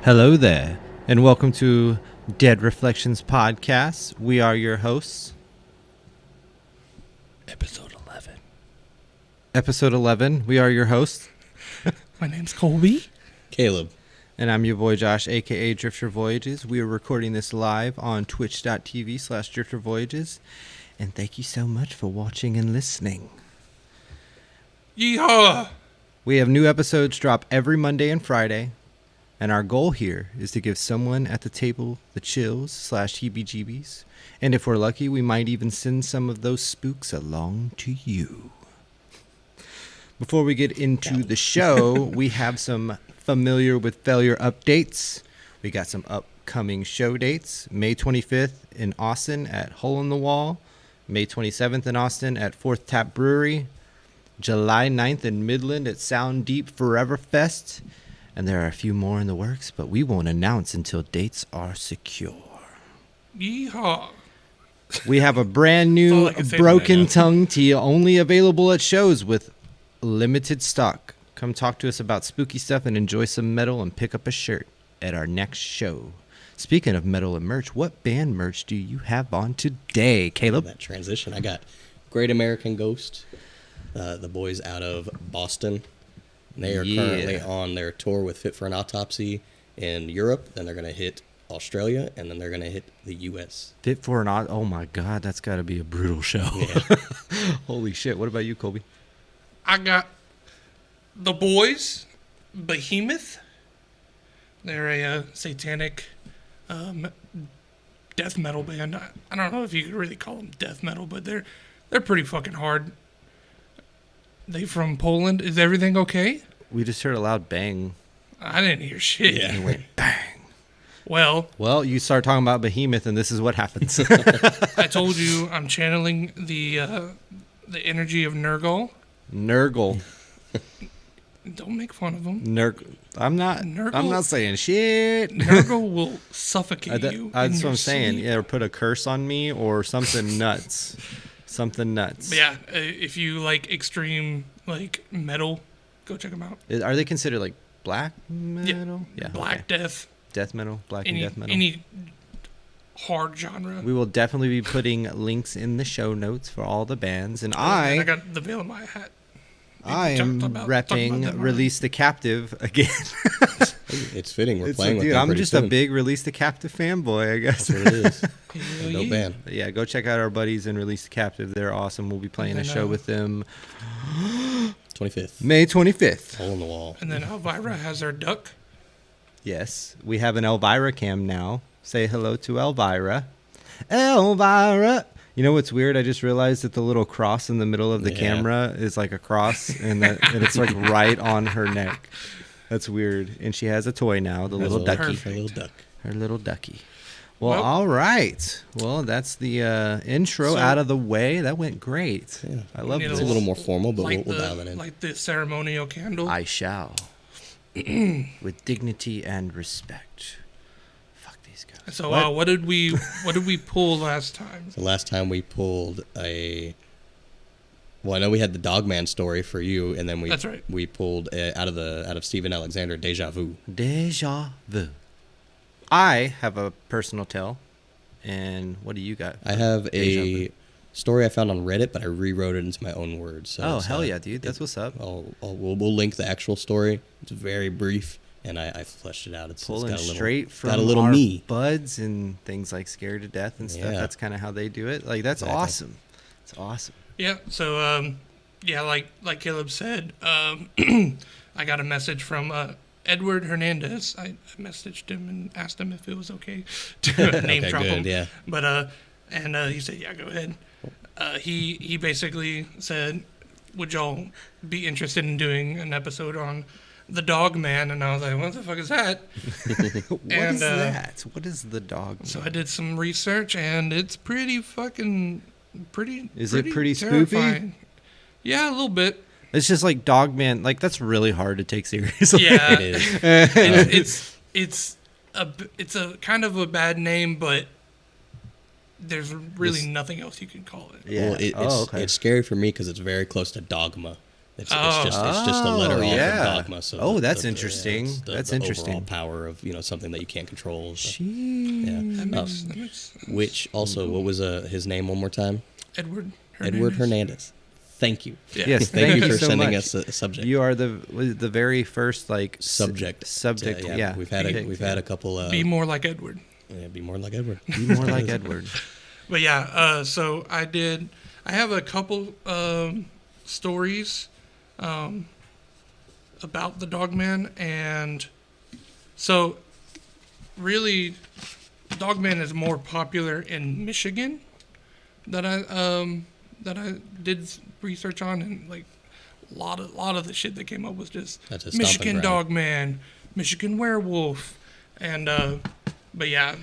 Hello there, and welcome to Dead Reflections Podcast. We are your hosts. Episode 11. Episode 11, we are your hosts. My name's Kolby. Caleb. And I'm your boy Josh, aka Drifter Voyages. We are recording this live on twitch.tv/Drifter Voyages. And thank you so much for watching and listening. Yeehaw! We have new episodes drop every Monday and Friday. And our goal here is to give someone at the table the chills/heebie-jeebies. And if we're lucky, we might even send some of those spooks along to you. Before we get into the show, we have some familiar with failure updates. We got some upcoming show dates. May 25th in Austin at Hole in the Wall. May 27th in Austin at Fourth Tap Brewery. July 9th in Midland at Sound Deep Forever Fest. And there are a few more in the works, but we won't announce until dates are secure. Yeehaw! We have a brand new Broken Tongue tee only available at shows with limited stock. Come talk to us about spooky stuff and enjoy some metal and pick up a shirt at our next show. Speaking of metal and merch, what band merch do you have on today, Caleb? That transition. I got Great American Ghost, the boys out of Boston. They are currently on their tour with Fit for an Autopsy in Europe. Then they're going to hit Australia, and then they're going to hit the U.S. Fit for an Oh my God, that's got to be a brutal show. Yeah. Holy shit. What about you, Kolby? I got the boys, Behemoth. They're a satanic death metal band. I don't know if you could really call them death metal, but they're pretty fucking hard. They from Poland. Is everything okay? We just heard a loud bang. I didn't hear shit. Yeah. And it went bang. Well, you start talking about Behemoth, and this is what happens. I told you I'm channeling the energy of Nurgle. Nurgle. Don't make fun of him. I'm not saying shit. Nurgle will suffocate you. That's what I'm saying. Sleep. Yeah, or put a curse on me or something nuts. Something nuts. But yeah, if you like extreme like metal, go check them out. Are they considered like black metal? Yeah. Black death. Death metal, black and death metal. Any hard genre. We will definitely be putting links in the show notes for all the bands. And I got the veil in my hat. I am repping Release the Captive again. It's fitting. We're playing with them. I'm just a big Release the Captive fanboy, I guess. That's what it is. No band. But yeah, go check out our buddies in Release the Captive. They're awesome. We'll be playing a show with them 25th. May 25th. Hole in the Wall. And then Elvira has her duck. Yes, we have an Elvira cam now. Say hello to Elvira. Elvira. You know what's weird? I just realized that the little cross in the middle of the camera is like a cross, and it's like right on her neck. That's weird. And she has a toy now, the little ducky. Her little duck. Her little ducky. Well, all right. Well, that's the intro out of the way. That went great. Yeah. I love it. It's a little more formal, but we'll dial it in. Like the ceremonial candle. I shall. With dignity and respect. These guys. So what did we pull last time? So last time we pulled I know we had the Dogman story for you, and then That's right. we pulled out of Stephen Alexander, DeJa'Vu. DeJa'Vu. I have a personal tale, and what do you got? I have DeJa'Vu? a story I found on Reddit, but I rewrote it into my own words. So hell yeah, dude! That's what's up. We'll link the actual story. It's very brief. And I fleshed it out. It's Pulling got a little, straight from got a little our me. buds and things like Scared to Death and stuff. Yeah. That's kind of how they do it. Like, that's Exactly. awesome. It's awesome. Yeah. So like Caleb said, I got a message from Edward Hernandez. I messaged him and asked him if it was okay to name drop him. Yeah. But he said, yeah, go ahead. He basically said, would y'all be interested in doing an episode on the Dogman? And I was like, what the fuck is that? What is that? What is the Dogman? So I did some research, and it's pretty fucking pretty. Is it pretty terrifying. spoopy? Yeah, a little bit. It's just like Dogman. Like, that's really hard to take seriously. Yeah, It is. it's a kind of a bad name, but there's really nothing else you can call it. Yeah. Well, it's scary for me because it's very close to Dogma. It's just a letter off yeah. of Dogma. So that's interesting. That's the interesting. Overall power of something that you can't control. So. Yeah. That makes sense. Which also, what was his name one more time? Edward Hernandez. Thank you. Yeah. Yes, Thank you for so sending much. us a subject. You are the very first subject. Yeah, We've had a couple. Be more like Edward. Yeah, be more like Edward. Be more like Edward. But yeah, so I have a couple stories about the Dogman, and so really, Dogman is more popular in Michigan that I did research on, and like a lot of the shit that came up was just Michigan Dogman, Michigan werewolf, and but yeah.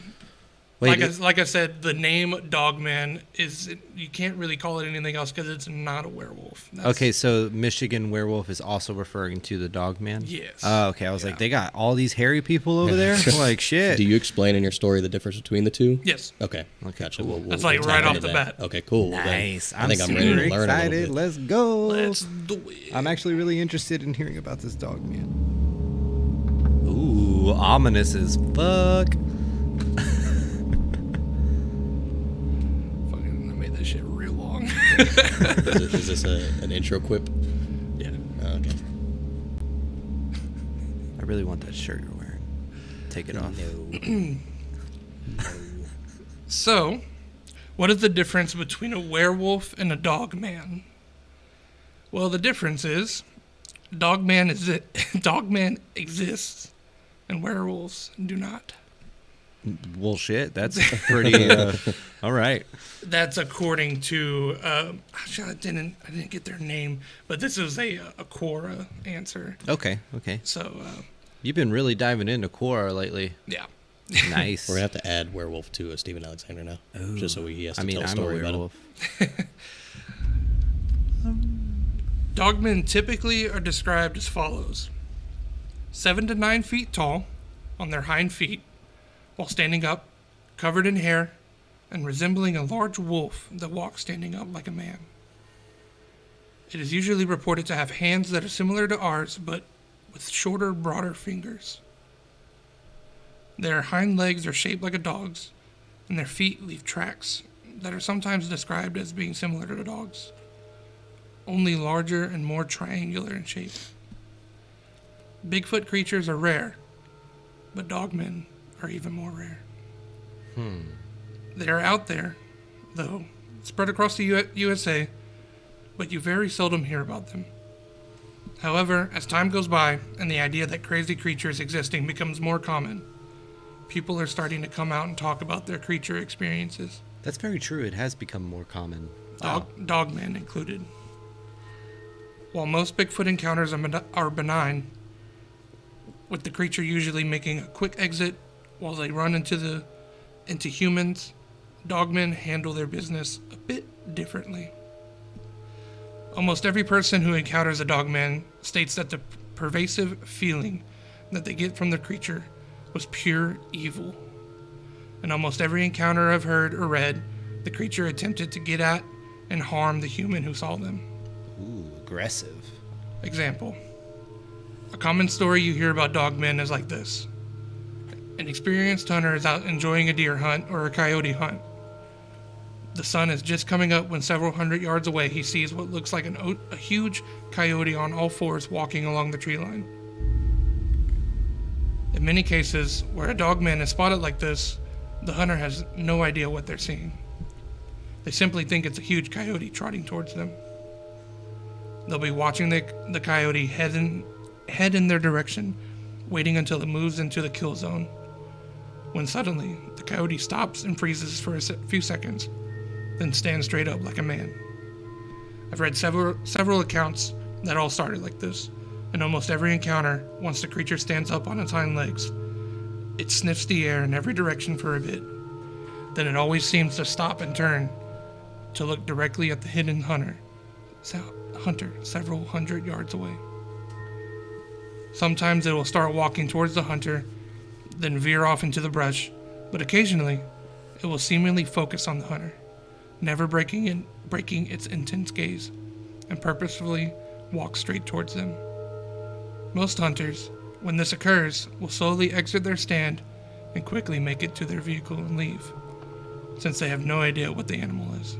Wait, like I said, the name Dogman you can't really call it anything else because it's not a werewolf. Okay, so Michigan werewolf is also referring to the Dogman? Yes. Oh, okay. I was like, they got all these hairy people over there? Like, shit. Do you explain in your story the difference between the two? Yes. Okay. Gotcha. Cool. That's like right off the bat. Okay, cool. Nice. I think I'm ready to learn excited. a little bit. Let's go. Let's do it. I'm actually really interested in hearing about this Dogman. Ooh, ominous as fuck. Fucking, I made that shit real long. Is this an intro quip? Yeah. Oh, okay. I really want that shirt you're wearing. Take it off. No. So, what is the difference between a werewolf and a Dogman? Well, the difference is Dogman exists and werewolves do not. Well, shit. That's pretty. All right. That's according to I didn't get their name, but this is a Quora answer. Okay. So You've been really diving into Quora lately. yeah. Nice. We're going to have to add werewolf to Stephen Alexander now. Just so he has to tell a I'm story a about werewolf. Dogmen typically are described as follows: 7 to 9 feet tall on their hind feet, while standing up, covered in hair, and resembling a large wolf that walks standing up like a man. It is usually reported to have hands that are similar to ours, but with shorter, broader fingers. Their hind legs are shaped like a dog's, and their feet leave tracks that are sometimes described as being similar to a dog's, only larger and more triangular in shape. Bigfoot creatures are rare, but dogmen are even more rare. They are out there, though, spread across the USA, but you very seldom hear about them. However, as time goes by and the idea that crazy creatures existing becomes more common, people are starting to come out and talk about their creature experiences. That's very true. It has become more common. Dogman included. While most Bigfoot encounters are benign, with the creature usually making a quick exit while they run into humans, dogmen handle their business a bit differently. Almost every person who encounters a dogman states that the pervasive feeling that they get from the creature was pure evil. In almost every encounter I've heard or read, the creature attempted to get at and harm the human who saw them. Ooh, aggressive. Example. A common story you hear about dogmen is like this. An experienced hunter is out enjoying a deer hunt or a coyote hunt. The sun is just coming up when several hundred yards away he sees what looks like a huge coyote on all fours walking along the tree line. In many cases, where a dogman is spotted like this, the hunter has no idea what they're seeing. They simply think it's a huge coyote trotting towards them. They'll be watching the coyote head in their direction, waiting until it moves into the kill zone, when suddenly the coyote stops and freezes for a few seconds, then stands straight up like a man. I've read several accounts that all started like this. In almost every encounter, once the creature stands up on its hind legs, it sniffs the air in every direction for a bit. Then it always seems to stop and turn to look directly at the hidden hunter several hundred yards away. Sometimes it will start walking towards the hunter, then veer off into the brush, but occasionally it will seemingly focus on the hunter, never breaking its intense gaze, and purposefully walk straight towards them. Most hunters, when this occurs, will slowly exit their stand and quickly make it to their vehicle and leave, since they have no idea what the animal is.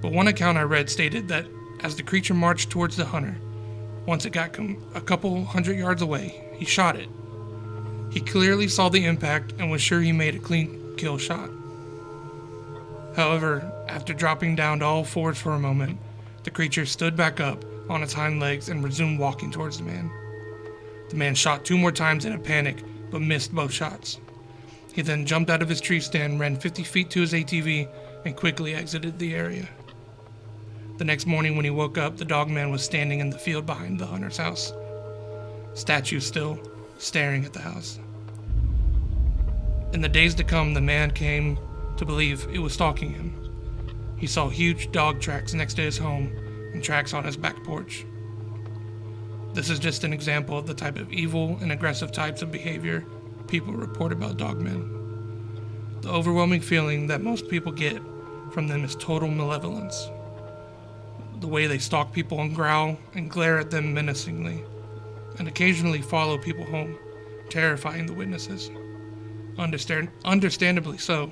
But one account I read stated that as the creature marched towards the hunter, once it got a couple hundred yards away, he shot it. He clearly saw the impact and was sure he made a clean kill shot. However, after dropping down to all fours for a moment, the creature stood back up on its hind legs and resumed walking towards the man. The man shot 2 more times in a panic, but missed both shots. He then jumped out of his tree stand, ran 50 feet to his ATV, and quickly exited the area. The next morning when he woke up, the Dogman was standing in the field behind the hunter's house, statue still, staring at the house. In the days to come, the man came to believe it was stalking him. He saw huge dog tracks next to his home and tracks on his back porch. This is just an example of the type of evil and aggressive types of behavior people report about dogmen. The overwhelming feeling that most people get from them is total malevolence. The way they stalk people and growl and glare at them menacingly, and occasionally follow people home, terrifying the witnesses. Understandably so.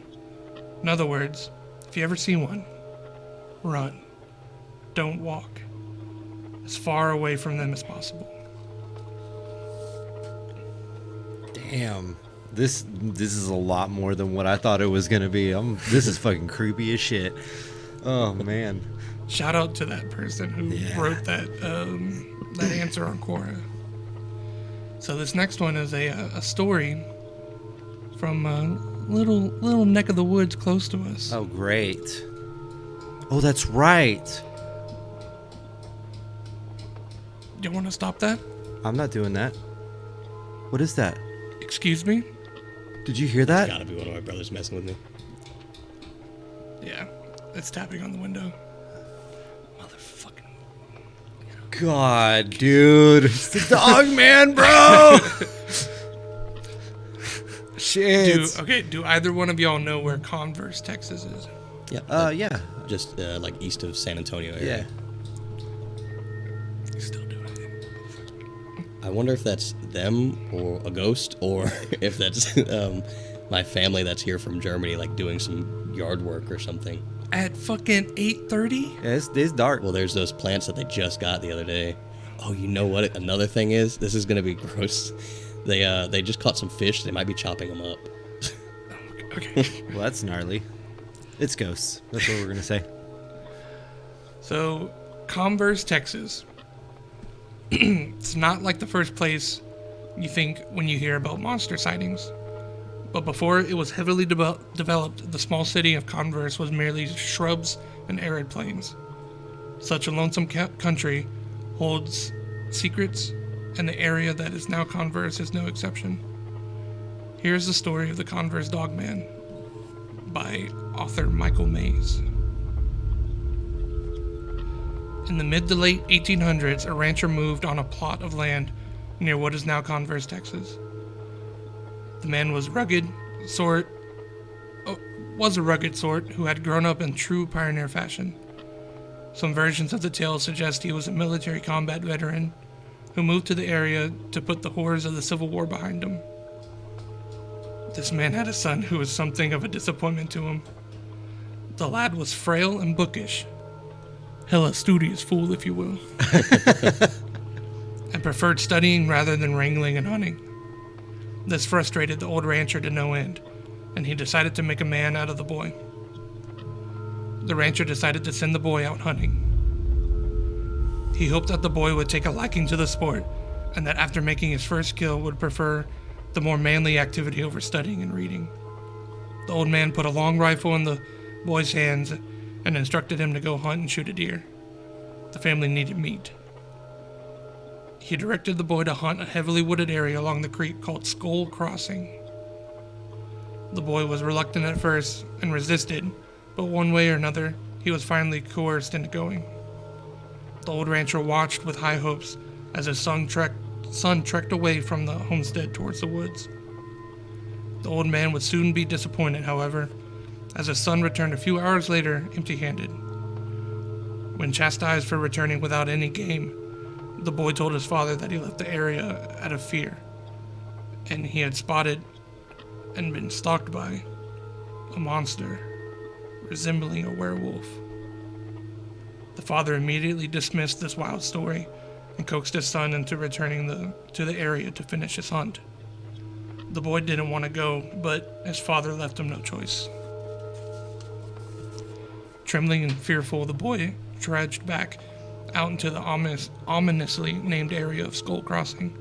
In other words, if you ever see one, run. Don't walk. As far away from them as possible. Damn. This is a lot more than what I thought it was gonna be. This is fucking creepy as shit. Oh man. Shout out to that person who wrote that answer on Quora. So this next one is a story from a little neck of the woods close to us. Oh great. Oh, that's right. You want to stop that? I'm not doing that. What is that? Excuse me? Did you hear that? It's gotta be one of my brothers messing with me. Yeah, it's tapping on the window. Motherfucking. God, dude. It's the Dogman, bro! Shit. Do either one of y'all know where Converse, Texas is? Yeah. Yeah. Just like east of San Antonio area. Yeah. You're still doing it. I wonder if that's them or a ghost, or if that's my family that's here from Germany, like doing some yard work or something. At fucking 8:30? Yeah, it's dark. Well, there's those plants that they just got the other day. Oh, you know what? Another thing is, this is gonna be gross. They just caught some fish. They might be chopping them up. Okay. Well, that's gnarly. It's ghosts. That's what we're gonna say. So, Converse, Texas. It's not like the first place you think when you hear about monster sightings. But before it was heavily developed, the small city of Converse was merely shrubs and arid plains. Such a lonesome country holds secrets, and the area that is now Converse is no exception. Here's the story of the Converse Dogman by author Michael Mays. In the mid to late 1800s, a rancher moved on a plot of land near what is now Converse, Texas. The man was a rugged sort who had grown up in true pioneer fashion. Some versions of the tale suggest he was a military combat veteran who moved to the area to put the horrors of the Civil War behind him. This man had a son who was something of a disappointment to him. The lad was frail and bookish, hella studious fool, if you will, and preferred studying rather than wrangling and hunting. This frustrated the old rancher to no end, and he decided to make a man out of the boy. The rancher decided to send the boy out hunting. He hoped that the boy would take a liking to the sport, and that after making his first kill would prefer the more manly activity over studying and reading. The old man put a long rifle in the boy's hands and instructed him to go hunt and shoot a deer. The family needed meat. He directed the boy to hunt a heavily wooded area along the creek called Skull Crossing. The boy was reluctant at first and resisted, but one way or another, he was finally coerced into going. The old rancher watched with high hopes as his son trekked away from the homestead towards the woods. The old man would soon be disappointed, however, as his son returned a few hours later empty-handed. When chastised for returning without any game, the boy told his father that he left the area out of fear, and he had spotted and been stalked by a monster resembling a werewolf. The father immediately dismissed this wild story and coaxed his son into returning to the area to finish his hunt. The boy didn't want to go, but his father left him no choice. Trembling and fearful, the boy trudged back out into the ominously named area of Skull Crossing.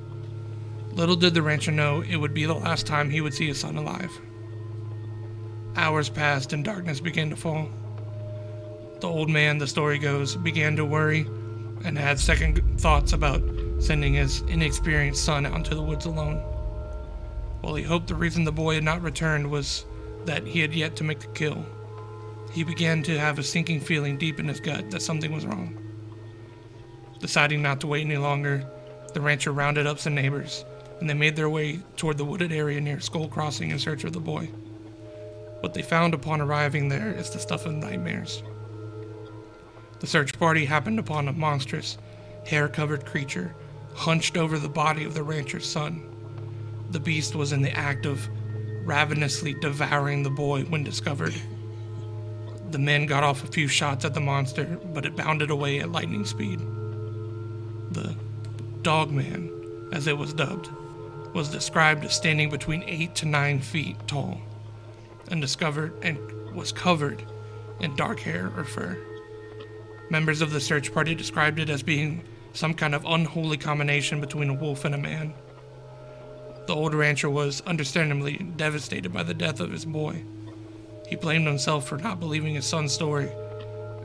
Little did the rancher know it would be the last time he would see his son alive. Hours passed and darkness began to fall. The old man, the story goes, began to worry and had second thoughts about sending his inexperienced son out into the woods alone. While he hoped the reason the boy had not returned was that he had yet to make the kill, he began to have a sinking feeling deep in his gut that something was wrong. Deciding not to wait any longer, the rancher rounded up some neighbors, and they made their way toward the wooded area near Skull Crossing in search of the boy. What they found upon arriving there is the stuff of nightmares. The search party happened upon a monstrous, hair-covered creature hunched over the body of the rancher's son. The beast was in the act of ravenously devouring the boy when discovered. The men got off a few shots at the monster, but it bounded away at lightning speed. The Dogman, as it was dubbed, was described as standing between 8 to 9 feet tall and was covered in dark hair or fur. Members of the search party described it as being some kind of unholy combination between a wolf and a man. The old rancher was understandably devastated by the death of his boy. He blamed himself for not believing his son's story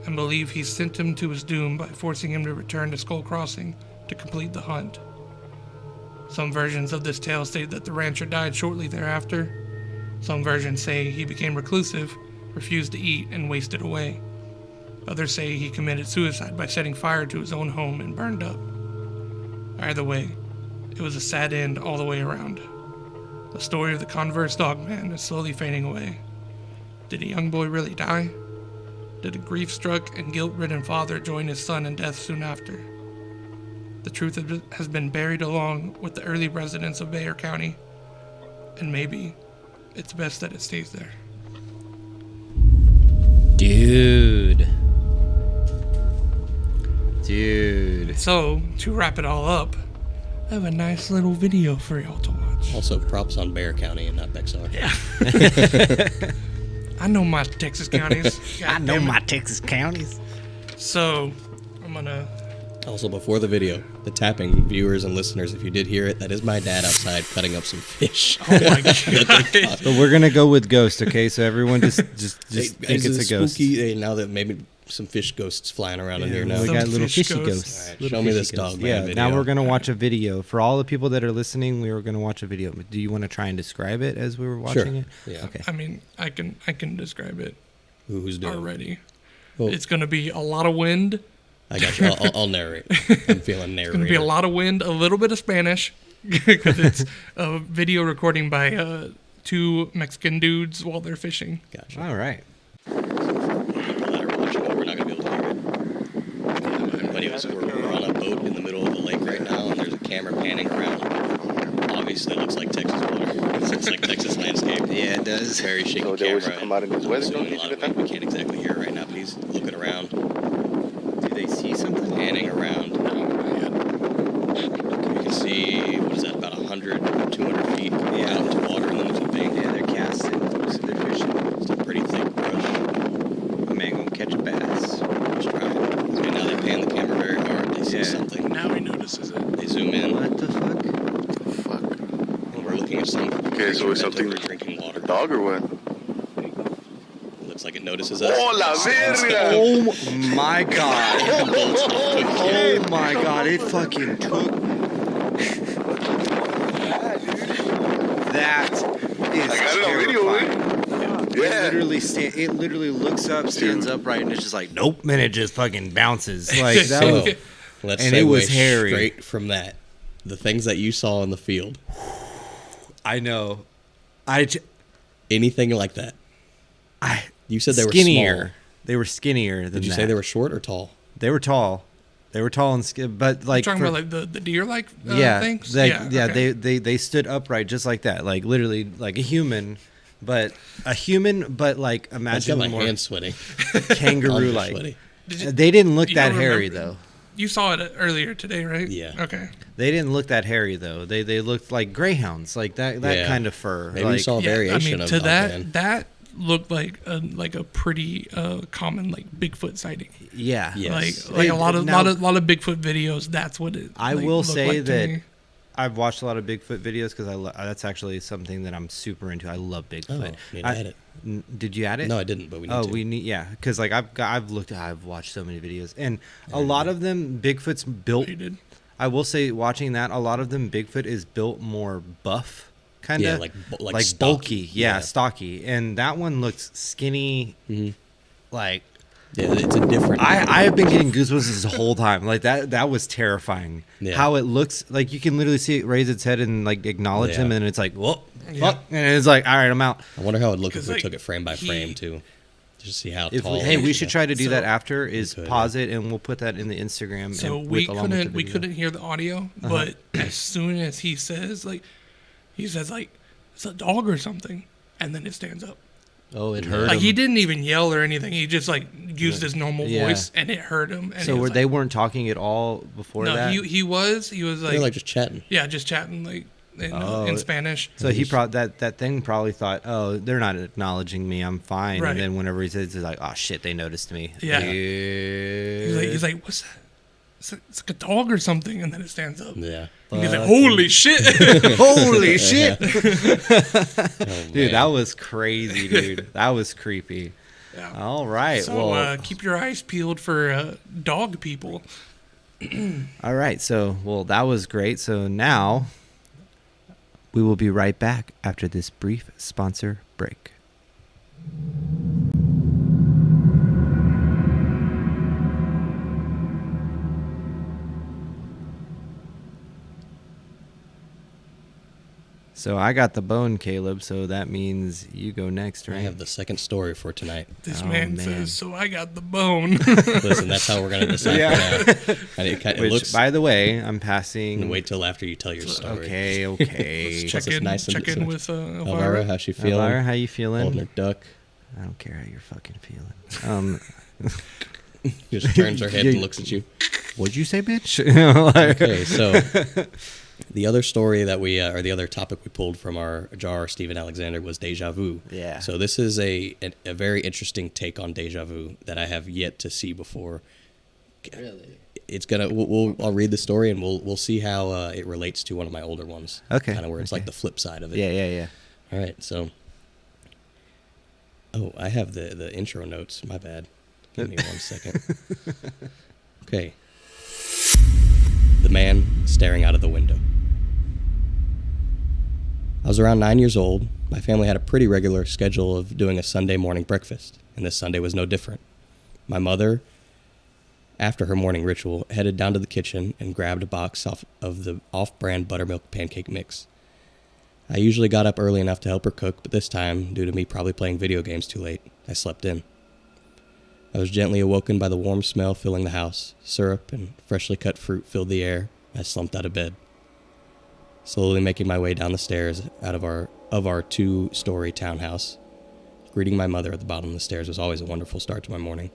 and believed he sent him to his doom by forcing him to return to Skull Crossing to complete the hunt. Some versions of this tale state that the rancher died shortly thereafter. Some versions say he became reclusive, refused to eat, and wasted away. Others say he committed suicide by setting fire to his own home and burned up. Either way, it was a sad end all the way around. The story of the converse Dogman is slowly fading away. Did a young boy really die? Did a grief-struck and guilt-ridden father join his son in death soon after? The truth has been buried along with the early residents of Bexar County, and maybe it's best that it stays there. Dude. So, to wrap it all up, I have a nice little video for y'all to watch. Also, props on Bexar County and not Bexar. Yeah. I know my Texas counties. I know my Texas counties. So, I'm gonna... Also, before the video, the tapping, viewers and listeners, if you did hear it, that is my dad outside cutting up some fish. Oh my God. But we're gonna go with ghost, okay? So everyone just Hey, think is it's it a ghost. spooky? Hey, now that maybe some fish ghosts flying around in here now. We Some got little fish fishy ghosts. ghosts. All right, Little show me fishy this ghosts. Dogman Yeah, video. now we're gonna watch a video. For all the people that are listening, we were gonna watch a video. Do you want to try and describe it as we were watching it? Yeah. Okay. I mean, I can describe it Who's doing it? already. Well, It's gonna be a lot of wind. I got you. I'll narrate. I'm feeling narrator. It's gonna be a lot of wind, a little bit of Spanish, because it's a video recording by two Mexican dudes while they're fishing. Gotcha. All right. People that are watching, we're not going to be able to hear it. But anyways, we're on a boat in the middle of the lake right now, and there's a camera panning around. Obviously, it looks like Texas water. It looks like Texas landscape. Yeah, it does. Very shaky So they camera. always come out in this I'm weather, assuming don't a lot of they? wind. We can't exactly hear it right now, but he's looking around, Do they see something? panning around. You can see, what is that, about 100, 200 feet out into water, and then there's a bank. Yeah, they're casting. So they're fishing. It's a pretty thick brush. A man gonna catch a bass. Let's try it. Okay, now they pan the camera very hard. They see Yeah. something. Now he notices it. They zoom in, What the fuck? Fuck. and we're looking at some Okay, so it's something. drinking water. Dog or what? Looks like it notices us. Oh, la verga! Oh my god. Oh my god, it fucking took. That is I got it on video, terrifying. It Yeah. literally looks up, stands Dude. upright, and it's just like, nope, and it just fucking bounces. Like that So, was, let's and it segue was hairy. straight from that. The things that you saw in the field. I know. Anything like that. I You said they were skinnier. small. They were skinnier than Did you that. say they were short or tall? They were tall. They were tall and but like Talking for- about like the deer like yeah, things. they, okay. they stood upright just like that, like literally like a human, but like I imagine got my more hands sweaty. kangaroo I'm just like. sweaty. They didn't look You that don't hairy remember? though. You saw it earlier today, right? Yeah. Okay. They didn't look that hairy though. They looked like greyhounds, like that Yeah. kind of fur. Maybe like, we saw a variation I mean, of to Dogman. that looked like a pretty common like Bigfoot sighting. yeah. Yes. Like Hey, a lot of now- lot of Bigfoot videos. That's what it. I like, will looked say like to that me. I've watched a lot of Bigfoot videos because that's actually something that I'm super into. I love Bigfoot. need to add it. Did you add it? No, I didn't, but we need Oh, to. we need because like I've watched so many videos, and a lot of them Bigfoot's built. You did. I will say, watching that, a lot of them Bigfoot is built more buff, kind of Yeah, like like stocky. bulky, yeah, stocky, and that one looks skinny, like. Yeah, it's a different. I have been getting goosebumps this whole time. Like that was terrifying. Yeah. How it looks like you can literally see it raise its head and like acknowledge Yeah. him, and it's like whoa, Yeah. and it's like all right, I'm out. I wonder how it looked if 'Cause, we like, took it frame by frame too, just see how tall. Hey, it we is. should try to do that So- after. Is could, pause it and we'll put that in the Instagram. So and we along with the couldn't video. Uh-huh. hear the audio, but as soon as he says like it's a dog or something, and then it stands up. Oh, it hurt Like him. he didn't even yell or anything. He just like used his normal Yeah. voice, and it hurt him. And So he was they like, weren't talking at all before no, that. he was They're like, like just chatting. yeah, just chatting like in Spanish. So he that thing probably thought, oh, they're not acknowledging me. I'm fine. Right. And then whenever he says, he's like, oh shit, they noticed me. Yeah. Dude. He's like, what's that? It's like a dog or something, and then it stands up. Yeah. And he's like, holy shit! Holy shit, Oh, dude, man. that was crazy, dude. That was creepy. Yeah. All right, So well, keep your eyes peeled for dog people. all right. So, that was great. So now we will be right back after this brief sponsor break. So I got the bone, Caleb. So that means you go next, I right? have the second story for tonight. This Oh, man man. says, "So I got the bone." Listen, that's how we're gonna decide now. And it Which, looks. by the way, I'm passing. And wait till after you tell your story. Okay, okay. Let's check us in, nice and check in decent. with Elvira, Elvira. how's she feeling? Elvira, how you Holding feeling? her duck. I don't care how you're fucking feeling. Just turns her head You- and looks at you. What'd you say, bitch? Okay, so the other story that we, or the other topic we pulled from our jar, Stephen Alexander, was DeJa'Vu. Yeah. So this is a very interesting take on DeJa'Vu that I have yet to see before. Really? It's gonna. I'll read the story and we'll see how it relates to one of my older ones. Okay, Kind of where it's okay. like the flip side of it. Yeah. All right. So. Oh, I have the intro notes. My bad. Give me 1 second. Okay. The man staring out of the window. I was around 9 years old. My family had a pretty regular schedule of doing a Sunday morning breakfast, and this Sunday was no different. My mother, after her morning ritual, headed down to the kitchen and grabbed a box of the off-brand buttermilk pancake mix. I usually got up early enough to help her cook, but this time, due to me probably playing video games too late, I slept in. I was gently awoken by the warm smell filling the house. Syrup and freshly cut fruit filled the air. I slumped out of bed. Slowly making my way down the stairs out of our 2-story townhouse. Greeting my mother at the bottom of the stairs was always a wonderful start to my morning.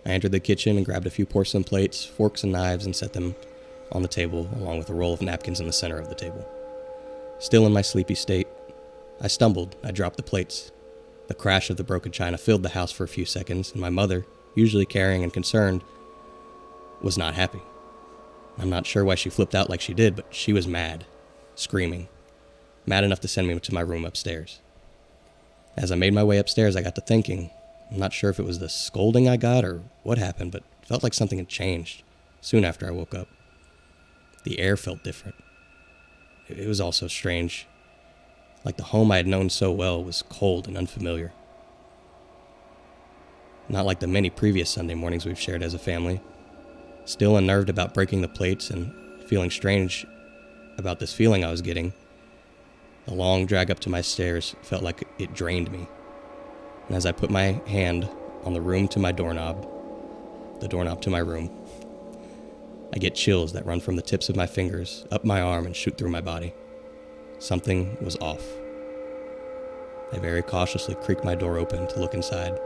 I entered the kitchen and grabbed a few porcelain plates, forks, and knives and set them on the table, along with a roll of napkins in the center of the table. Still in my sleepy state, I stumbled. I dropped the plates. The crash of the broken china filled the house for a few seconds, and my mother, usually caring and concerned, was not happy. I'm not sure why she flipped out like she did, but she was mad, screaming, mad enough to send me to my room upstairs. As I made my way upstairs, I got to thinking. I'm not sure if it was the scolding I got or what happened, but it felt like something had changed soon after I woke up. The air felt different. It was also strange. Like the home I had known so well was cold and unfamiliar. Not like the many previous Sunday mornings we've shared as a family. Still unnerved about breaking the plates and feeling strange about this feeling I was getting, the long drag up to my stairs felt like it drained me. And as I put my hand on the room to my doorknob, the doorknob to my room. I get chills that run from the tips of my fingers up my arm and shoot through my body. Something was off. I very cautiously creak my door open to look inside.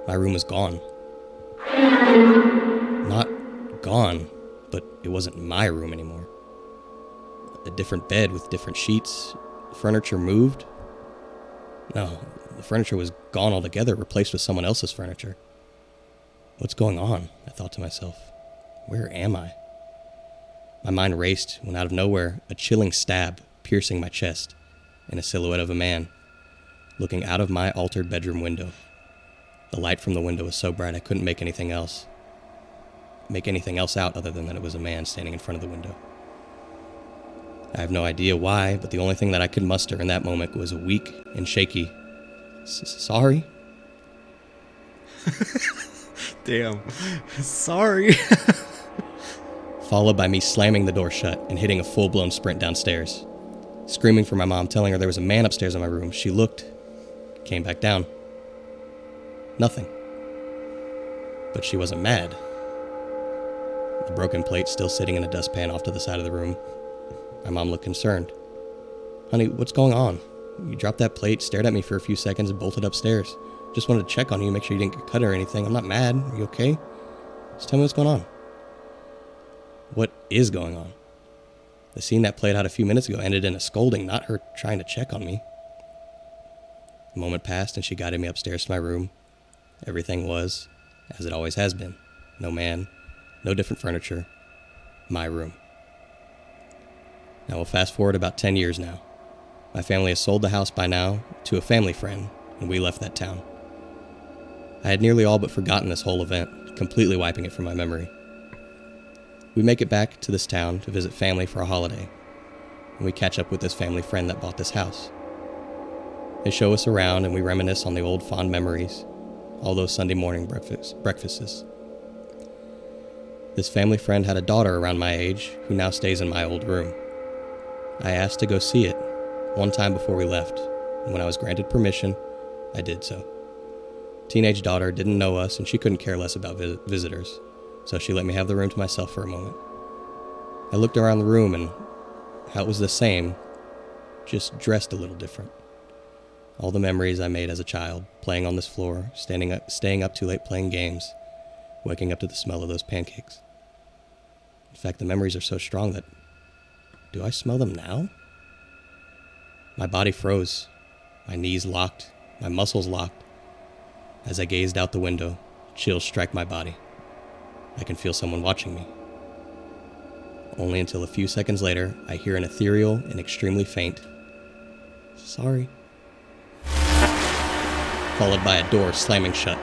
My room was gone. Not gone, but it wasn't my room anymore. A different bed with different sheets. Furniture moved. No, the furniture was gone altogether, replaced with someone else's furniture. What's going on? I thought to myself. Where am I? My mind raced when out of nowhere, a chilling stab piercing my chest and a silhouette of a man looking out of my altered bedroom window. The light from the window was so bright I couldn't make anything else out other than that it was a man standing in front of the window. I have no idea why, but the only thing that I could muster in that moment was a weak and shaky, sorry? Damn. Sorry. Followed by me slamming the door shut and hitting a full-blown sprint downstairs. Screaming for my mom, telling her there was a man upstairs in my room. She looked, came back down. Nothing. But she wasn't mad. The broken plate still sitting in a dustpan off to the side of the room. My mom looked concerned. Honey, what's going on? You dropped that plate, stared at me for a few seconds, and bolted upstairs. Just wanted to check on you, make sure you didn't get cut or anything. I'm not mad. Are you okay? Just tell me what's going on. What is going on? The scene that played out a few minutes ago ended in a scolding, not her trying to check on me. A moment passed and she guided me upstairs to my room. Everything was as it always has been. No man, no different furniture. My room. Now we'll fast forward about 10 years now. My family has sold the house by now to a family friend, and we left that town. I had nearly all but forgotten this whole event, completely wiping it from my memory. We make it back to this town to visit family for a holiday, and we catch up with this family friend that bought this house. They show us around and we reminisce on the old fond memories, all those Sunday morning breakfasts. This family friend had a daughter around my age who now stays in my old room. I asked to go see it one time before we left, and when I was granted permission, I did so. Teenage daughter didn't know us and she couldn't care less about visitors, so she let me have the room to myself for a moment. I looked around the room and how it was the same, just dressed a little different. All the memories I made as a child, playing on this floor, staying up too late playing games, waking up to the smell of those pancakes. In fact, the memories are so strong that, do I smell them now? My body froze, my knees locked, my muscles locked. As I gazed out the window, chills strike my body. I can feel someone watching me. Only until a few seconds later, I hear an ethereal and extremely faint, sorry, followed by a door slamming shut.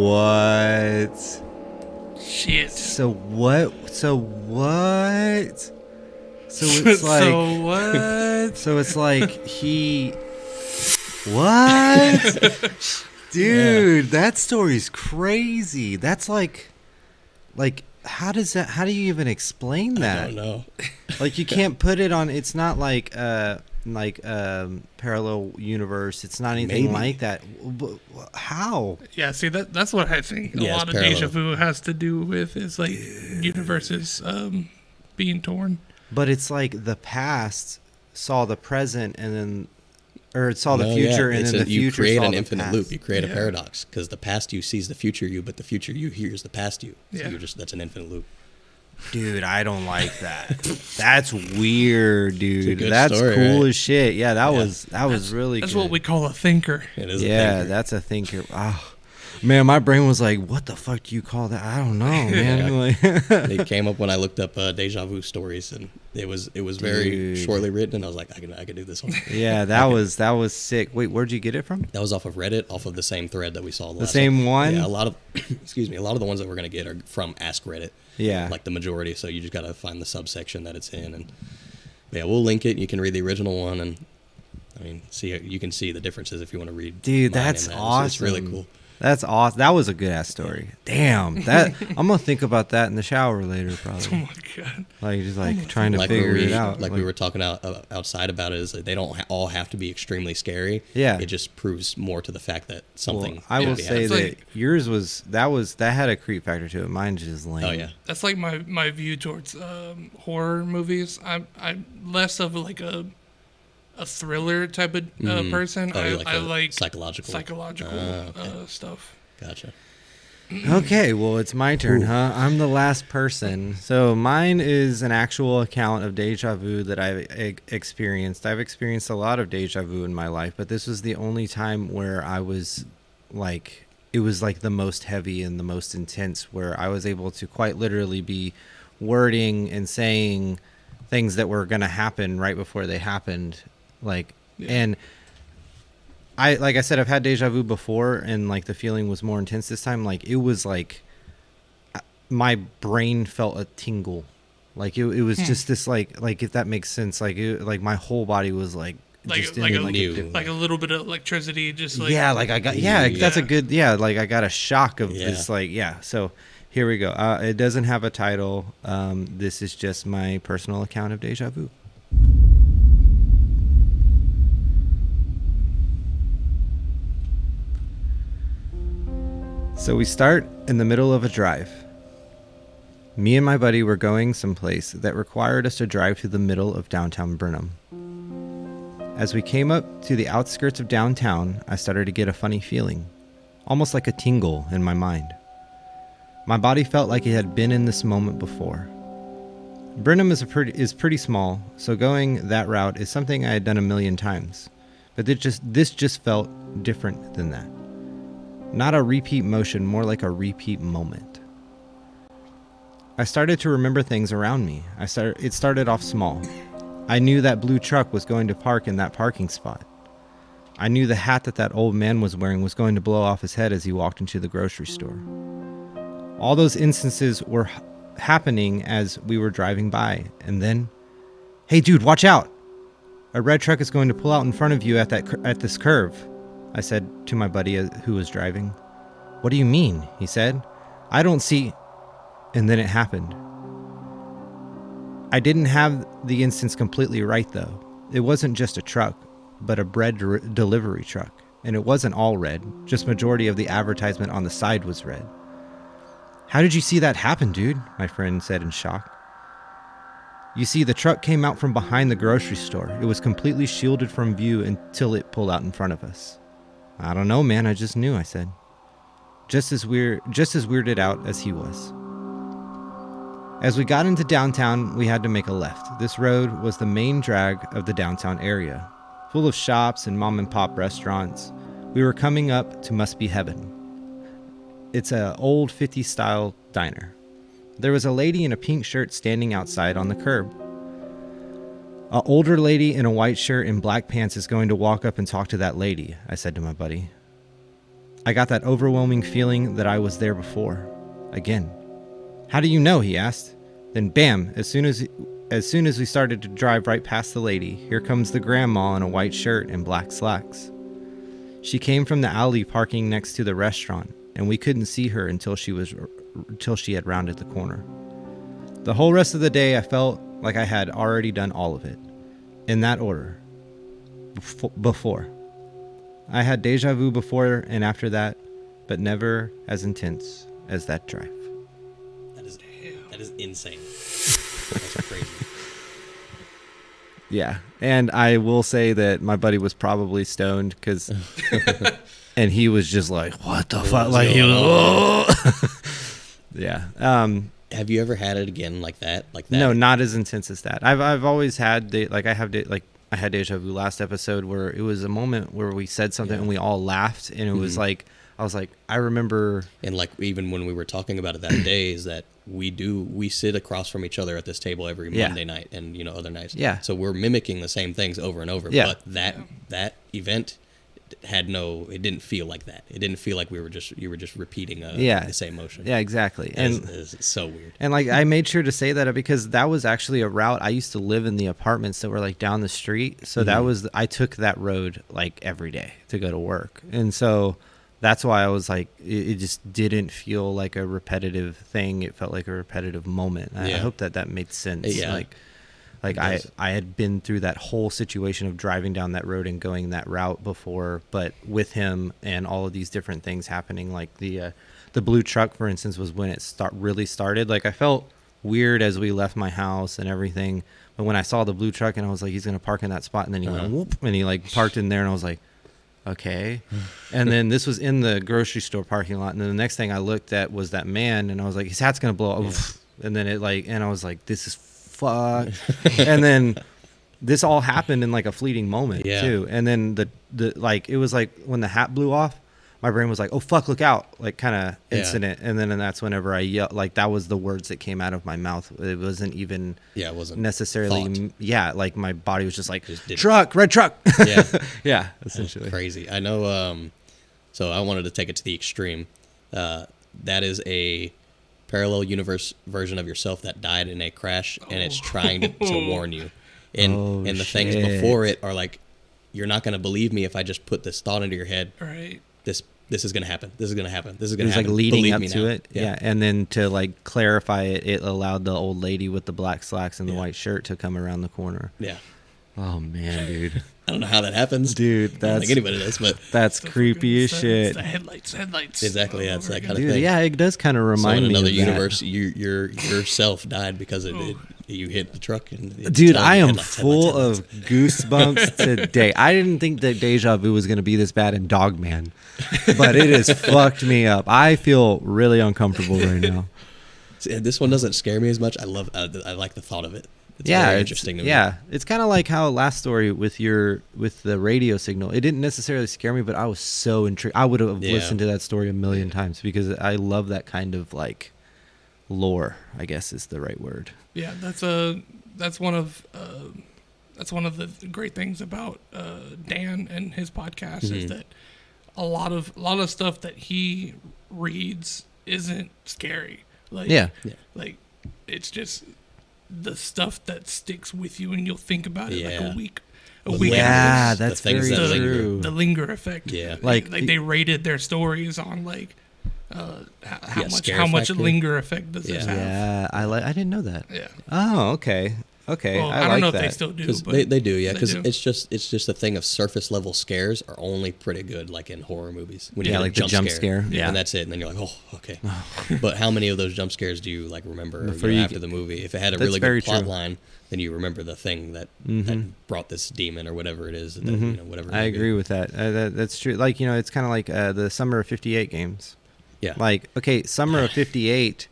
What? Shit. So what? So it's like. So what? So it's like he. What? Dude, that story's crazy. That's like how do you even explain that? I don't know. Like you can't put it on. It's not like parallel universe. It's not anything Maybe. like that. How? Yeah, see that's what I think a Yeah, it's lot of parallel. deja vu has to do with is like universes being torn. But it's like the past saw the present and then, or it saw the future and then the you future create saw an the infinite past. loop. You create a Yeah. paradox because the past you sees the future you, but the future you hears the past you. So Yeah. that's an infinite loop. Dude, I don't like that. That's weird, dude. good That's story, cool right? as shit. Yeah, that Yeah. was really That's good. what we call a thinker. It is. Yeah, a thinker. that's a thinker. Oh, man, my brain was like, "What the fuck do you call that?" I don't know, man. Like- It came up when I looked up DeJa'Vu stories, and it was very Dude. shortly written, and I was like, I can do this one. yeah, that was sick. Wait, where'd you get it from? That was off of Reddit, off of the same thread that we saw. The same one? Yeah, a lot of a lot of the ones that we're gonna get are from Ask Reddit. Yeah. like the majority. So you just gotta find the subsection that it's in, and yeah, we'll link it. You can read the original one, and I mean, you can see the differences if you want to read. Dude, mine that's and that. awesome. It's really cool. That's awesome. That was a good ass story. Damn, that I'm gonna think about that in the shower later, Oh probably. my god. Like just like trying to Like figure we it out. like we were talking outside about it, is that they don't all have to be extremely scary. Yeah. It just proves more to the fact that something. Well, I will could be say happening. that like- yours that had a creep factor to it. Mine just lame. Oh yeah. That's like my view towards horror movies. I'm less of like a thriller type of person. Oh, you I a like psychological. Okay. stuff. Gotcha. Okay, well, it's my turn, huh? I'm the last person. So mine is an actual account of deja vu that I've experienced. I've experienced a lot of deja vu in my life, but this was the only time where I was like, it was like the most heavy and the most intense, where I was able to quite literally be wording and saying things that were going to happen right before they happened. Like, and like I said, I've had deja vu before, and like the feeling was more intense this time. Like it was like my brain felt a tingle. Like it was just this like if that makes sense. Like like my whole body was like just like in a like new- different- like a little bit of electricity, just like yeah, like I got that's a good like I got a shock of this like So here we go. It doesn't have a title. This is just my personal account of deja vu. So we start in the middle of a drive. Me and my buddy were going someplace that required us to drive through the middle of downtown Burnham. As we came up to the outskirts of downtown, I started to get a funny feeling, almost like a tingle in my mind. My body felt like it had been in this moment before. Burnham is pretty small, so going that route is something I had done a million times, but this just felt different than that. Not a repeat motion, more like a repeat moment. I started to remember things around me. It started off small. I knew that blue truck was going to park in that parking spot. I knew the hat that old man was wearing was going to blow off his head as he walked into the grocery store. All those instances were happening as we were driving by, and then, "Hey dude, watch out! A red truck is going to pull out in front of you at this curve," I said to my buddy who was driving. "What do you mean?" he said. "I don't see..." And then it happened. I didn't have the instance completely right though. It wasn't just a truck, but a bread delivery truck. And it wasn't all red, just majority of the advertisement on the side was red. "How did you see that happen, dude?" my friend said in shock. "You see, the truck came out from behind the grocery store. It was completely shielded from view until it pulled out in front of us." "I don't know, man. I just knew," I said. Just as weirded out as he was. As we got into downtown, we had to make a left. This road was the main drag of the downtown area, full of shops and mom and pop restaurants. We were coming up to Must Be Heaven. It's an old 50s style diner. There was a lady in a pink shirt standing outside on the curb. "An older lady in a white shirt and black pants is going to walk up and talk to that lady," I said to my buddy. I got that overwhelming feeling that I was there before. Again. "How do you know?" he asked. Then bam, as soon as we started to drive right past the lady, here comes the grandma in a white shirt and black slacks. She came from the alley parking next to the restaurant, and we couldn't see her until she had rounded the corner. The whole rest of the day I felt like I had already done all of it. In that order. Before. I had deja vu before and after that, but never as intense as that drive. That is insane. That's crazy. Yeah, and I will say that my buddy was probably stoned because, and he was just like, "What the fuck?" Like he was, yeah. Have you ever had it again like that? Like that? No, not as intense as that. I've always had I had deja vu last episode where it was a moment where we said something and we all laughed, and it was like I was like, I remember. And like even when we were talking about it that day, is that we sit across from each other at this table every Monday night and other nights. Yeah. So we're mimicking the same things over and over. Yeah. But that event it didn't feel like that. It didn't feel like you were just repeating the same motion. Yeah, exactly. It's so weird. And like I made sure to say that because that was actually a route. I used to live in the apartments that were like down the street, so I took that road like every day to go to work, and so that's why I was like, it just didn't feel like a repetitive thing. It felt like a repetitive moment. I hope that made sense. Yeah. Like I had been through that whole situation of driving down that road and going that route before, but with him and all of these different things happening, like the blue truck, for instance, was when it really started. Like I felt weird as we left my house and everything, but when I saw the blue truck and I was like, he's gonna park in that spot, and then he went whoop, and he like parked in there, and I was like, okay. And then this was in the grocery store parking lot, and then the next thing I looked at was that man, and I was like, his hat's gonna blow up. And then and I was like, this is fuck. And then this all happened in like a fleeting moment too. And then the like, it was like when the hat blew off, my brain was like, oh fuck, look out, like kind of incident. And that's whenever I yelled, like that was the words that came out of my mouth. It wasn't even it wasn't necessarily like my body was just like, truck, red truck. Yeah, essentially. Crazy. I know. So I wanted to take it to the extreme. That is a parallel universe version of yourself that died in a crash, and it's trying to warn you. And the things before it are like, you're not going to believe me if I just put this thought into your head. Right. This is going to happen. This is going to happen. This is going to happen. It was like leading Believe up me to now. it. Yeah. And then to like clarify it, it allowed the old lady with the black slacks and the white shirt to come around the corner. Yeah. Oh man, dude. I don't know how that happens. Dude, I don't think anybody does, but that's creepy as shit. It's the headlights. Exactly, yeah, it's that kind of Dude, thing. yeah, it does kind of So remind in me another of universe, yourself died because you hit the truck. And dude, I am full of goosebumps today. I didn't think that DeJa'Vu was going to be this bad in Dogman, but it has fucked me up. I feel really uncomfortable right now. This one doesn't scare me as much. I like the thought of it. It's very interesting to me. Yeah, it's kind of like how last story with the radio signal. It didn't necessarily scare me, but I was so intrigued. I would have listened to that story a million times because I love that kind of like lore, I guess is the right word. Yeah, that's one of the great things about Dan and his podcast is that a lot of stuff that he reads isn't scary. Like like it's just the stuff that sticks with you and you'll think about it like a week. Yeah, after. that's very true. The linger effect. Yeah, like they rated their stories on like how much linger effect does this have? Yeah, I didn't know that. Yeah. Oh, okay. Okay. Well, I don't know if they still do. But they do, yeah. Because it's just a thing of surface level scares are only pretty good, like in horror movies. When you get like a the jump scare. Yeah, and that's it. And then you're like, oh, okay. But how many of those jump scares do you like remember after the movie? If it had a really good plot line, then you remember the thing that brought this demon or whatever it is. That, whatever. I agree with that. That's true. Like it's kind of like the Summer of '58 games. Yeah. Like Summer of '58,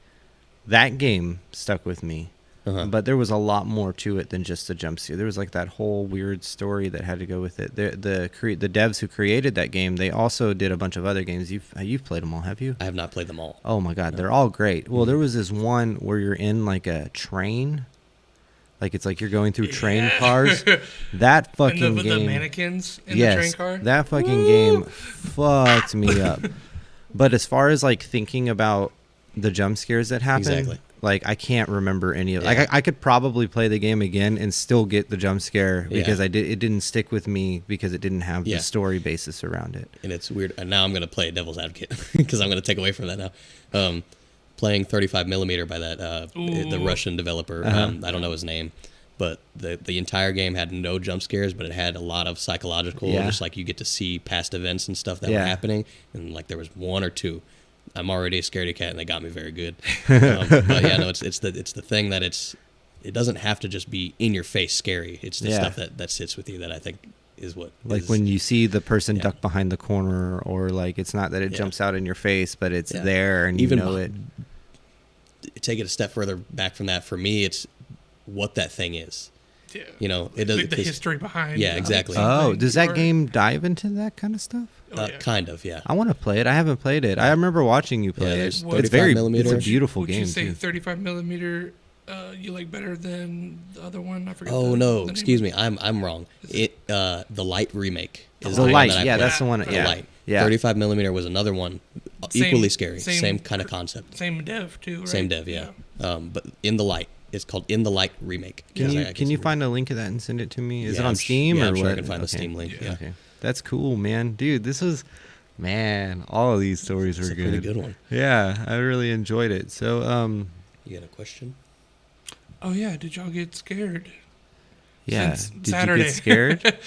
that game stuck with me. But there was a lot more to it than just the jump scare. There was like that whole weird story that had to go with it. The devs who created that game, they also did a bunch of other games. You've played them all, have you? I have not played them all. Oh my god, they're all great. Well, there was this one where you're in like a train, like it's like you're going through train cars. That fucking and game. The mannequins in the train car. That fucking game fucked me up. But as far as like thinking about the jump scares that happen. Exactly. Like I can't remember any of it. Like I could probably play the game again and still get the jump scare because it didn't stick with me because it didn't have the story basis around it. And it's weird. And now I'm going to play devil's advocate because I'm going to take away from that now. Playing 35mm by that the Russian developer. I don't know his name, but the entire game had no jump scares, but it had a lot of psychological. Just like you get to see past events and stuff that were happening, and like there was one or two. I'm already a scaredy cat, and they got me very good. But yeah, no, it's the thing that it doesn't have to just be in your face scary. It's the stuff that sits with you that I think is what. Like when you see the person duck behind the corner, or like it's not that it jumps out in your face, but it's there and even you know it. Take it a step further back from that. For me, it's what that thing is. Yeah. You know, it does the history behind. Yeah, exactly. Oh, does that game dive into that kind of stuff? Kind of, yeah. I want to play it. I haven't played it. I remember watching you play it. It's very. It's a beautiful would game. You say too. 35mm you like better than the other one? I forget. Oh no, excuse me. I'm wrong. The Light remake is the one Light. that I Yeah, played. that's the one. The Yeah. Light. Yeah. 35mm was another one, equally scary. Same kind of concept. Same dev too, right? Same dev, yeah. But In the Light. It's called In the Light Remake. Can you find a link of that and send it to me? Is it on Steam yeah, or I'm sure what? I can find the Steam link. Yeah. Okay. That's cool, man. Dude, this was Man, all of these stories It's were a pretty good. good one. Yeah, I really enjoyed it. So, You got a question? Oh yeah, did y'all get scared? yeah, Since did Saturday. you get scared?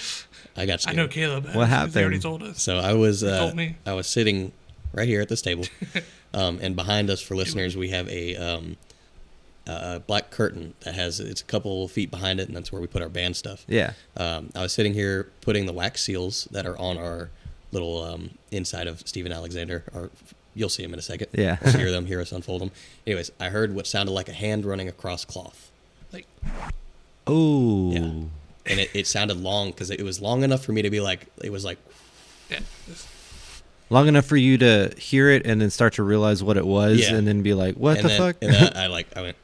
I got I scared. know Caleb has, What 'cause He already happened? told us. So I was told me. sitting right here at this table, and behind us, for listeners, we have a black curtain that it's a couple feet behind it, and that's where we put our band stuff. Yeah. I was sitting here putting the wax seals that are on our little inside of Stephen Alexander. You'll see them in a second. Yeah. Or hear us unfold them. Anyways, I heard what sounded like a hand running across cloth. Like, Oh. Yeah. And it sounded long because it was long enough for me to be like, it was like, yeah, this- Long enough for you to hear it and then start to realize what it was, Yeah. and then be like, "What and the then, fuck?" And then I went,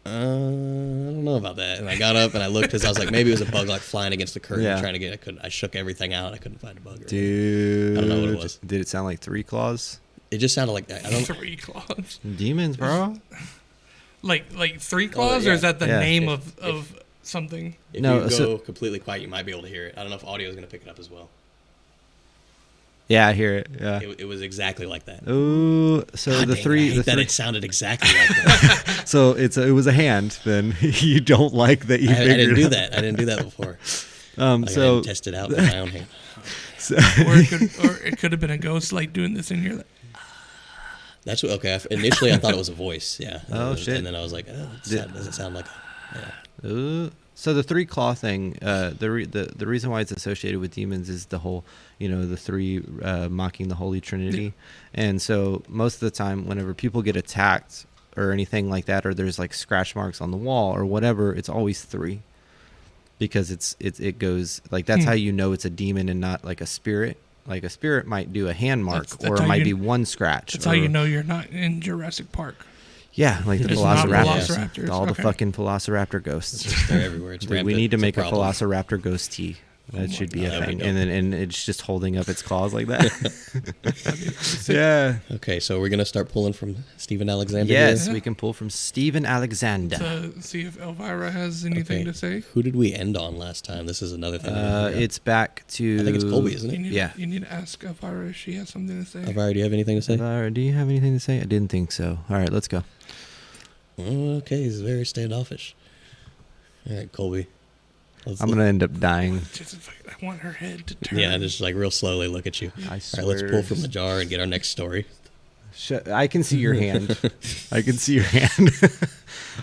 I don't know about that. And I got up and I looked because I was like, maybe it was a bug like flying against the curtain Yeah. trying to get. I shook everything out. I couldn't find a bug. Dude, I don't know what it was. Did it sound like three claws? It just sounded like I don't. 3 claws. Demons, bro. Like 3 claws, or yeah. is that the Yeah. name If- of something? If No, you go so- completely quiet, you might be able to hear it. I don't know if audio is going to pick it up as well. Yeah, I hear it. Yeah. It was exactly like that. Ooh, so God the dang it, three, I hate the that three. it sounded exactly like that. So it was a hand. Then you don't like that you I figured didn't it do out. that. I didn't do that before. Like, I So didn't test it out with my own hand. Or it could have been a ghost like doing this in your. That's what, okay. Initially, I thought it was a voice. Yeah. Oh, and, shit. And then I was like, does it sound like? Yeah. So the 3 claw thing, the reason why it's associated with demons is the whole, the 3 mocking the Holy Trinity, and so most of the time, whenever people get attacked or anything like that, or there's like scratch marks on the wall or whatever, it's always 3, because it goes like that's how you know it's a demon and not like a spirit. Like a spirit might do a hand mark, That's or it how might you- be one scratch. That's how you know you're not in Jurassic Park. Yeah, like the It's not Velociraptors, Velociraptors, all the okay. fucking Velociraptor ghosts. They're everywhere. It's Dude, we rampant. need to It's make a problem. Velociraptor ghost tea. That my should be God. a That'd be thing, dope. and it's just holding up its claws like that. Yeah. Okay, so we're gonna start pulling from Stephen Alexander. Yes, here? we can pull from Stephen Alexander. To see if Elvira has anything to say. Who did we end on last time? This is another thing. It's back to. I think it's Kolby, isn't You it? need, Yeah. You need to ask Elvira if she has something to say. Elvira, do you have anything to say? Elvira, do you have anything to say? I didn't think so. All right, let's go. Okay, he's very standoffish. All right, Kolby. I'm gonna end up dying. I want her head to turn. Yeah, just like real slowly look at you. I All swear. right, let's pull from the jar and get our next story. I can see your hand. I can see your hand.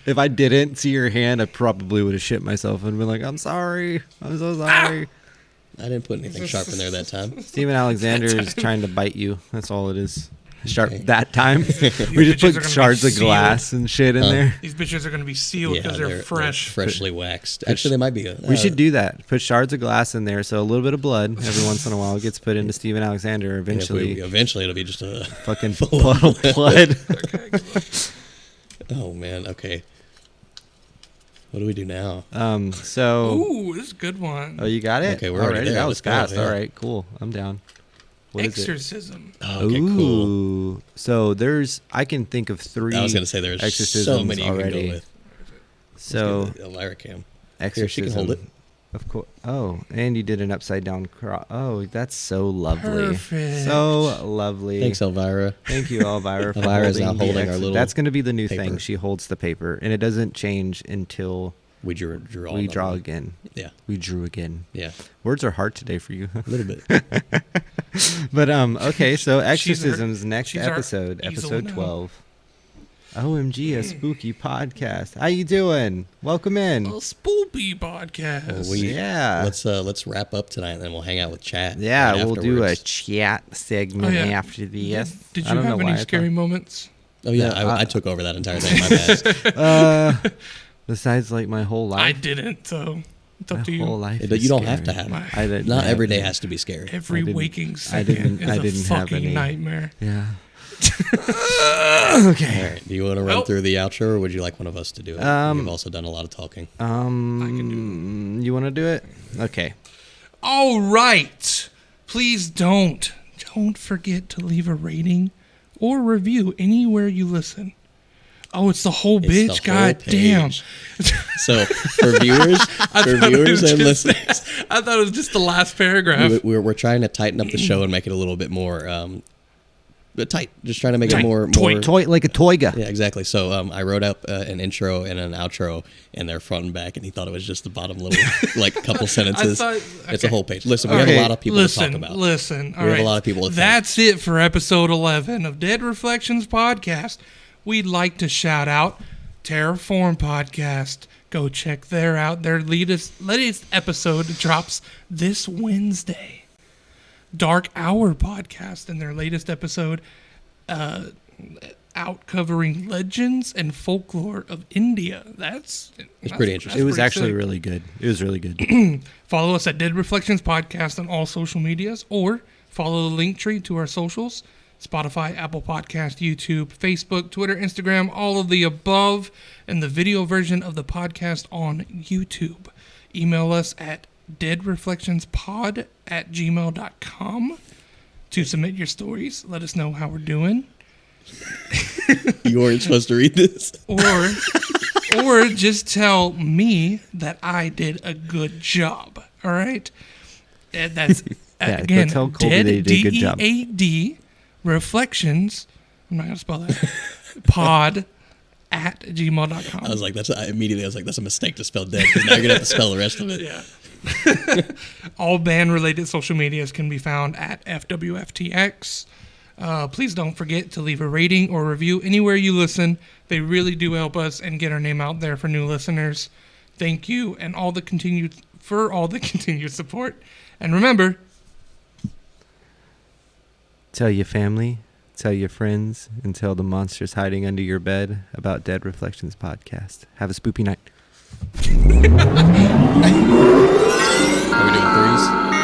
If I didn't see your hand, I probably would have shit myself and been like, "I'm sorry. I'm so sorry." I didn't put anything sharp in there that time. Stephen Alexander is trying to bite you. That's all it is. Sharp Okay. that time. We just bitches are put gonna shards be of glass and shit in there. These bitches are going to be sealed because they're fresh. freshly waxed. Actually, they might be. We should do that. Put shards of glass in there, so a little bit of blood every once in a while gets put into Stephen Alexander. Eventually, Eventually, it'll be just a fucking full puddle of blood. Oh man. Okay. What do we do now? So, Ooh, this is a good one. oh, you got it? Okay, we're already there. That was Let's go, fast. yeah. All right, cool. I'm down. What is it? Exorcism. Oh, okay, cool. Ooh. So I can think of 3 I was gonna say there's exorcisms so many you already. can go with. So Elvira cam. exorcism. Here, she can hold it. Of course. Oh, and you did an upside down cross. Oh, that's so lovely. Perfect. So lovely. Thanks, Elvira. Thank you, Elvira. For Elvira's now the holding our little That's going to be the new thing. paper. She holds the paper, and it doesn't change until We drew we another draw one. again. Yeah, We drew again. yeah, Words are hard today for you. a little bit. But okay, so She's our- exorcisms next she's our episode, easel episode now. 12. OMG, a spooky podcast. How you doing? Welcome in. A spoopy podcast. Well, Yeah. Let's wrap up tonight, and then we'll hang out with chat. Yeah, right we'll do a afterwards. chat segment Oh, yeah. after this. Did I you don't know have why any I scary thought- moments? Oh yeah, No, I took over that entire thing. My bad. Besides, like my whole I life. didn't, so it's My up to whole you. life. But is you don't have to scary. have it. I didn't Not have every day it. has to be scary. Every didn't- waking I second didn't is a have fucking any. nightmare. Yeah. All right. Do you want to run Well- through the outro, or would you like one of us to do it? You've also done a lot of talking. You want to do it? Okay. All right. Please don't forget to leave a rating or review anywhere you listen. Oh, it's the whole It's the bitch. whole God damn. page. So for viewers and listeners, I thought it was just the last paragraph. we're trying to tighten up the show and make it a little bit more tight. Just trying to make Tight. it more Toy like a toyga. Yeah, exactly. So I wrote up an intro and an outro, and they're front and back, and he thought it was just the bottom little, like, couple sentences. It's a whole page. Listen, we have a lot of people to talk about. Listen, all we have right. a lot of people to thank. That's it for episode 11 of Dead Reflections Podcast. We'd like to shout out Terraform Podcast. Go check out. Their latest episode drops this Wednesday. Dark Hour Podcast and their latest episode out covering legends and folklore of India. It's pretty interesting. It was pretty actually sick. really good. It was really good. Follow us at Dead Reflections Podcast on all social medias, or follow the link tree to our socials: Spotify, Apple Podcast, YouTube, Facebook, Twitter, Instagram, all of the above, and the video version of the podcast on YouTube. Email us at deadreflectionspod@gmail.com to submit your stories. Let us know how we're doing. You weren't supposed to read this. Or just tell me that I did a good job. All right? And that's, Yeah, again, go tell Kolby dead, that he did a good job. DEAD, reflections, I'm not going to spell that, pod@gmail.com. I was like, that's a mistake to spell dead, because now you're going to have to spell the rest of it. Yeah. All band-related social medias can be found at FWFTX. Please don't forget to leave a rating or review anywhere you listen. They really do help us and get our name out there for new listeners. Thank you, and all the continued support. And remember, Tell your family, tell your friends, and tell the monsters hiding under your bed about Dead Reflections Podcast. Have a spoopy night. Are we doing threes?